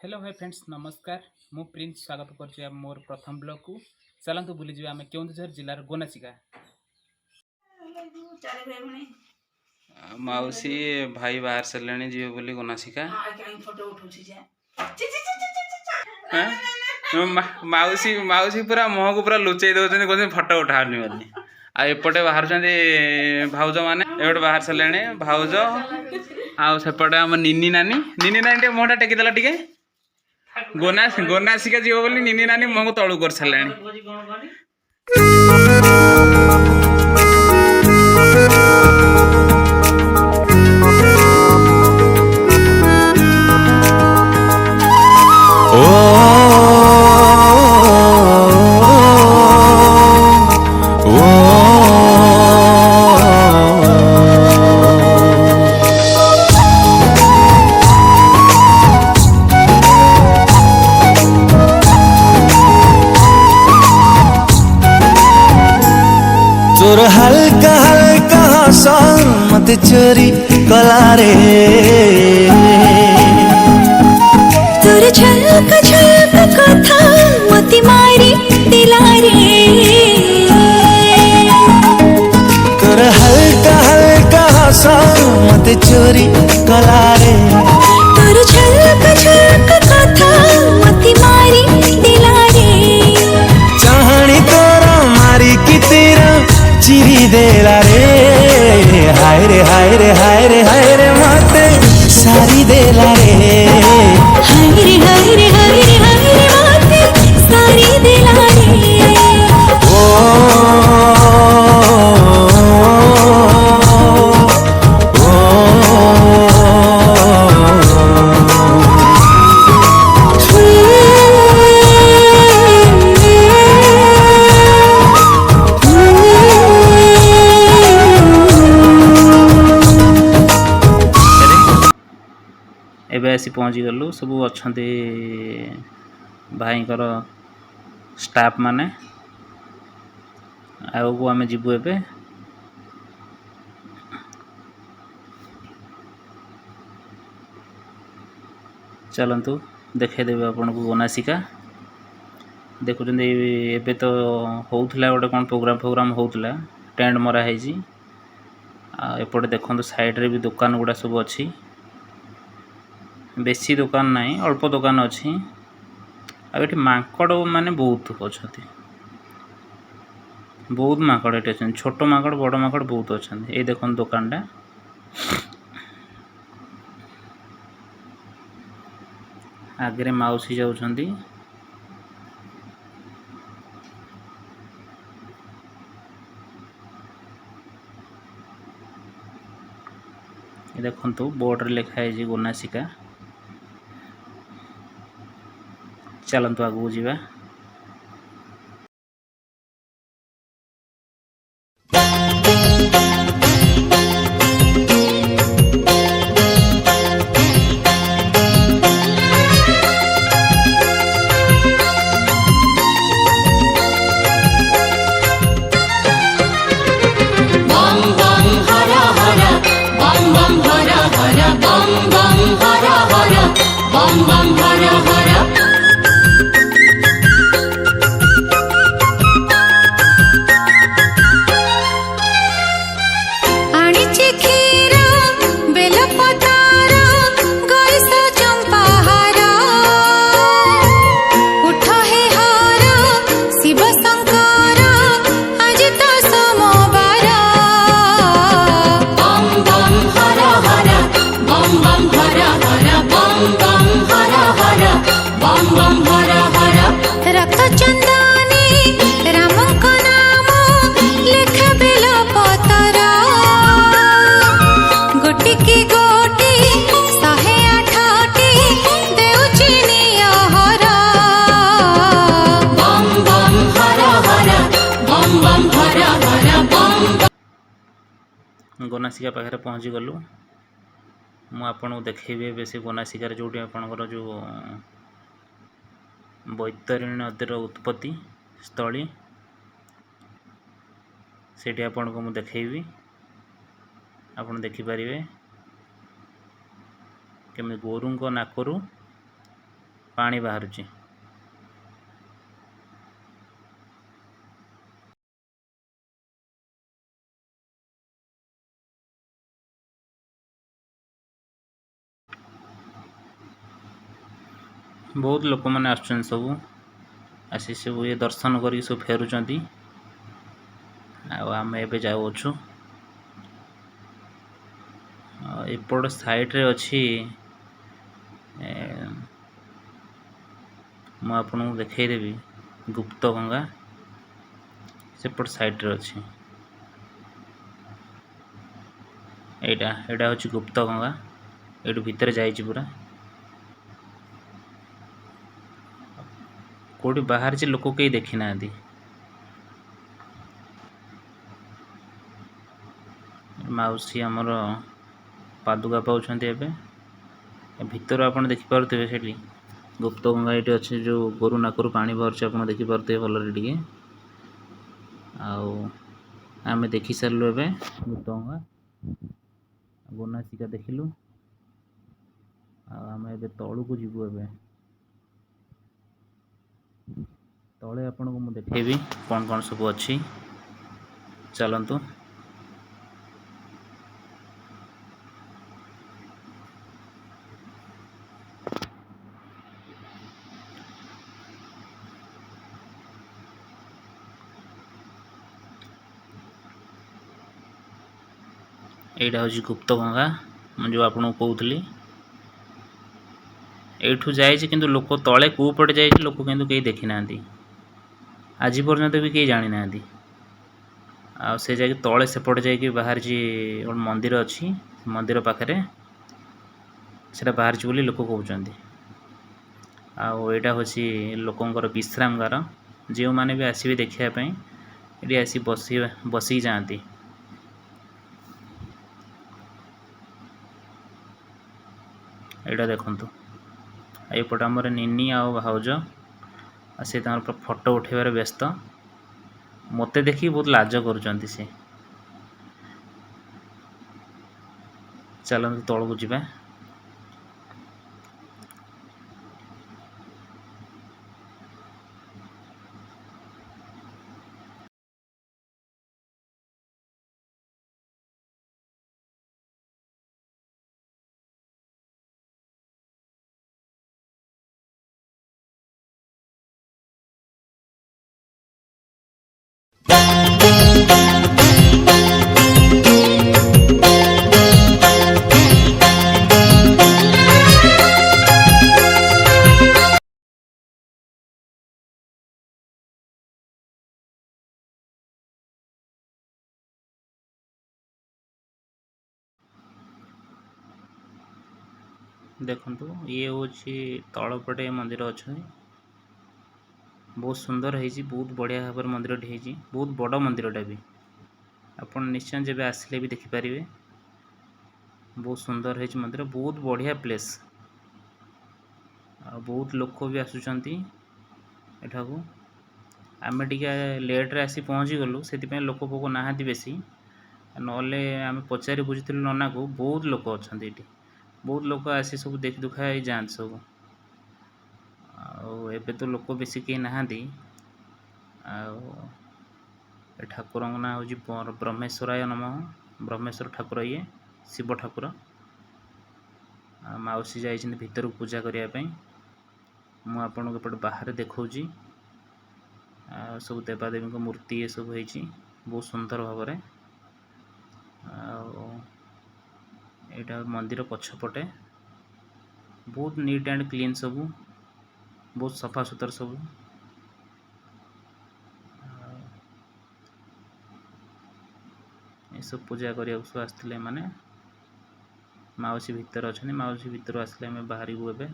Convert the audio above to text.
Hello hi friends नमस्कार मु Prince स्वागत कर मोर प्रथम ब्लॉग को चलतु बुली आम केन्दुझर जिलार गोनासिका माउसी भाई बाहर सारे जी बोली गोनासिका माउसी माउसी पूरा मुह को पूरा लुचई दौरान कहते फटो उठानी बोली आएपटे बाहर भाउज मैंने एपटे बाहर सारे भाउज आसेपटे आम निनी नानी मुहटा टेकीदेला टे गोनासिका जीव बोली निनी नानी मुह को तलू कर सारे तोर हल्का हल्का हसन मत चोरी कलारे तोर झलक झलक कथा मती मारी दिलारे तोर हल्का हल्का हसन मत चोरी कलारे तोर झलक झलक कथा मती मारी दिलारे चाहनी तोरा मारी की तेरा चिरी देला रे हाय रे हाय रे हाय रे हाय रे मते सारी देला रे हाय रे हाय रे हाय रे हाय रे माते सारी दिलारे एबे आसी पहुँची गलु सब अच्छा भाई स्टाफ माने आगू आम जीवु ए चलतु देखदेवी आपन को गोनासिका देखुं एबे तो होउथला गोटे कौन प्रोग्राम होउथला टेंट मरा है एपटे देखो साइड रे भी दुकान गुड़ा सब अच्छी बेसी दुकान नहीं अल्प दुकान अच्छी आठ माकड़ माने बहुत अच्छा बहुत माकड़ ये अच्छा छोट माकड़ बड़ माकड़ बहुत अच्छा ये देख दुकानटा आगे माउसी जाऊँच देखु बोर्ड रे लिखाई गोनासिका चलतु आगू जावा गोनासिका पाखे पहुँची गलु मुझे देखी बेस गोनासिकार जो आपणकर जो बैतरणी नदीर उत्पत्ति स्थली से आपन को मुझे देखी आपन देखिपारे केमी गोरू नाकरू ପାଣି ବାହାରୁଛି। ବହୁତ ଲୋକମାନେ ଆସୁଛନ୍ତି ସବୁ, ଆସି ସବୁ ଇଏ ଦର୍ଶନ କରିକି ସବୁ ଫେରୁଛନ୍ତି। ଆଉ ଆମେ ଏବେ ଯାଉଅଛୁ। ଏପଟ ସାଇଡ଼ରେ ଅଛି, ମୁଁ ଆପଣଙ୍କୁ ଦେଖେଇଦେବି ଗୁପ୍ତ ଗଙ୍ଗା, ସେପଟ ସାଇଡ଼ରେ ଅଛି। ଏଇଟା ହେଉଛି ଗୁପ୍ତ ଗଙ୍ଗା, ଏଇଠୁ ଭିତରେ ଯାଇଛି ପୁରା। କେଉଁଠି ବାହାରିଛି, ଲୋକ କେହି ଦେଖିନାହାନ୍ତି। ମାଉସୀ ଆମର ପାଦୁକା ପାଉଛନ୍ତି ଏବେ। ଭିତରୁ ଆପଣ ଦେଖିପାରୁଥିବେ ସେଠି ଗୁପ୍ତ ଗଙ୍ଗା ଏଇଠି ଅଛି, ଯେଉଁ ଗୋରୁ ନାକରୁ ପାଣି ବାହାରୁଛି ଆପଣ ଦେଖିପାରୁଥିବେ ଭଲରେ ଟିକେ। ଆଉ ଆମେ ଦେଖି ସାରିଲୁ ଏବେ ଗୁପ୍ତ ଗଙ୍ଗା, ଗୋନାସିକା ଦେଖିଲୁ। ଆଉ ଆମେ ଏବେ ତଳକୁ ଯିବୁ। ଏବେ ତଳେ ଆପଣଙ୍କୁ ମୁଁ ଦେଖେଇବି କ'ଣ କ'ଣ ସବୁ ଅଛି, ଚାଲନ୍ତୁ। ଏଇଟା ହେଉଛି ଗୁପ୍ତ ଗଙ୍ଗା, ମୁଁ ଯେଉଁ ଆପଣଙ୍କୁ କହୁଥିଲି। ଏଇଠୁ ଯାଇଛି, କିନ୍ତୁ ଲୋକ ତଳେ କେଉଁ ପଟେ ଯାଇଛି ଲୋକ କିନ୍ତୁ କେହି ଦେଖିନାହାନ୍ତି। ଆଜି ପର୍ଯ୍ୟନ୍ତ ବି କେହି ଜାଣିନାହାନ୍ତି। ଆଉ ସେ ଯାଇକି ତଳେ ସେପଟେ ଯାଇକି ବାହାରିଛି ଗୋଟେ ମନ୍ଦିର ଅଛି, ମନ୍ଦିର ପାଖରେ ସେଟା ବାହାରିଛି ବୋଲି ଲୋକ କହୁଛନ୍ତି। ଆଉ ଏଇଟା ହେଉଛି ଲୋକଙ୍କର ବିଶ୍ରାମଗାର, ଯେଉଁମାନେ ବି ଆସିବେ ଦେଖିବା ପାଇଁ ଏଠି ଆସି ବସିକି ଯାଆନ୍ତି। ଏଇଟା ଦେଖନ୍ତୁ, ଏଇପଟେ ଆମର ନିନି ଆଉ ଭାଉଜ, ଆଉ ସେ ତାଙ୍କର ଫଟୋ ଉଠାଇବାରେ ବ୍ୟସ୍ତ। ମୋତେ ଦେଖିକି ବହୁତ ଲାଜ କରୁଛନ୍ତି ସେ। ଚାଲନ୍ତୁ ତଳକୁ ଯିବା। ଦେଖନ୍ତୁ, ଇଏ ହେଉଛି ତଳପଟେ ମନ୍ଦିର ଅଛନ୍ତି। ବହୁତ ସୁନ୍ଦର ହେଇଛି, ବହୁତ ବଢ଼ିଆ ଭାବରେ ମନ୍ଦିରଟି ହେଇଛି, ବହୁତ ବଡ଼ ମନ୍ଦିରଟା ବି। ଆପଣ ନିଶ୍ଚୟ ଯେବେ ଆସିଲେ ବି ଦେଖିପାରିବେ। ବହୁତ ସୁନ୍ଦର ହେଇଛି ମନ୍ଦିର, ବହୁତ ବଢ଼ିଆ ପ୍ଲେସ୍। ଆଉ ବହୁତ ଲୋକ ବି ଆସୁଛନ୍ତି ଏଠାକୁ। ଆମେ ଟିକେ ଲେଟ୍ରେ ଆସି ପହଞ୍ଚିଗଲୁ, ସେଥିପାଇଁ ଲୋକ ଫୋକ ନାହାନ୍ତି ବେଶୀ। ନହେଲେ ଆମେ ପଚାରି ବୁଝିଥିଲୁ ନନାକୁ, ବହୁତ ଲୋକ ଅଛନ୍ତି ଏଠି। ବହୁତ ଲୋକ ଆସି ସବୁ ଦେଖି ଦୁଖା ହେଇ ଯାଆନ୍ତି ସବୁ। ଆଉ ଏବେ ତ ଲୋକ ବେଶୀ କେହି ନାହାନ୍ତି। ଆଉ ଏ ଠାକୁରଙ୍କ ନାଁ ହେଉଛି ବ୍ରହ୍ମେଶ୍ୱରାୟ ନମଃ। ବ୍ରହ୍ମେଶ୍ୱର ଠାକୁର, ଇଏ ଶିବ ଠାକୁର। ଆଉ ମାଉସୀ ଯାଇଛନ୍ତି ଭିତରକୁ ପୂଜା କରିବା ପାଇଁ। ମୁଁ ଆପଣଙ୍କୁ ଏପଟେ ବାହାରେ ଦେଖାଉଛି। ଆଉ ସବୁ ଦେବାଦେବୀଙ୍କ ମୂର୍ତ୍ତି ଏସବୁ ହେଇଛି ବହୁତ ସୁନ୍ଦର ଭାବରେ। ଆଉ ଏଇଟା ମନ୍ଦିର ପଛପଟେ, ବହୁତ ନିଟ୍ ଆଣ୍ଡ କ୍ଲିନ୍, ସବୁ ବହୁତ ସଫା ସୁତରା ସବୁ। ଏସବୁ ପୂଜା କରିବାକୁ ସବୁ ଆସିଥିଲେ ଏମାନେ। ମାଉସୀ ଭିତରେ ଅଛନ୍ତି, ମାଉସୀ ଭିତରୁ ଆସିଲେ ଆମେ ବାହାରିବୁ ଏବେ।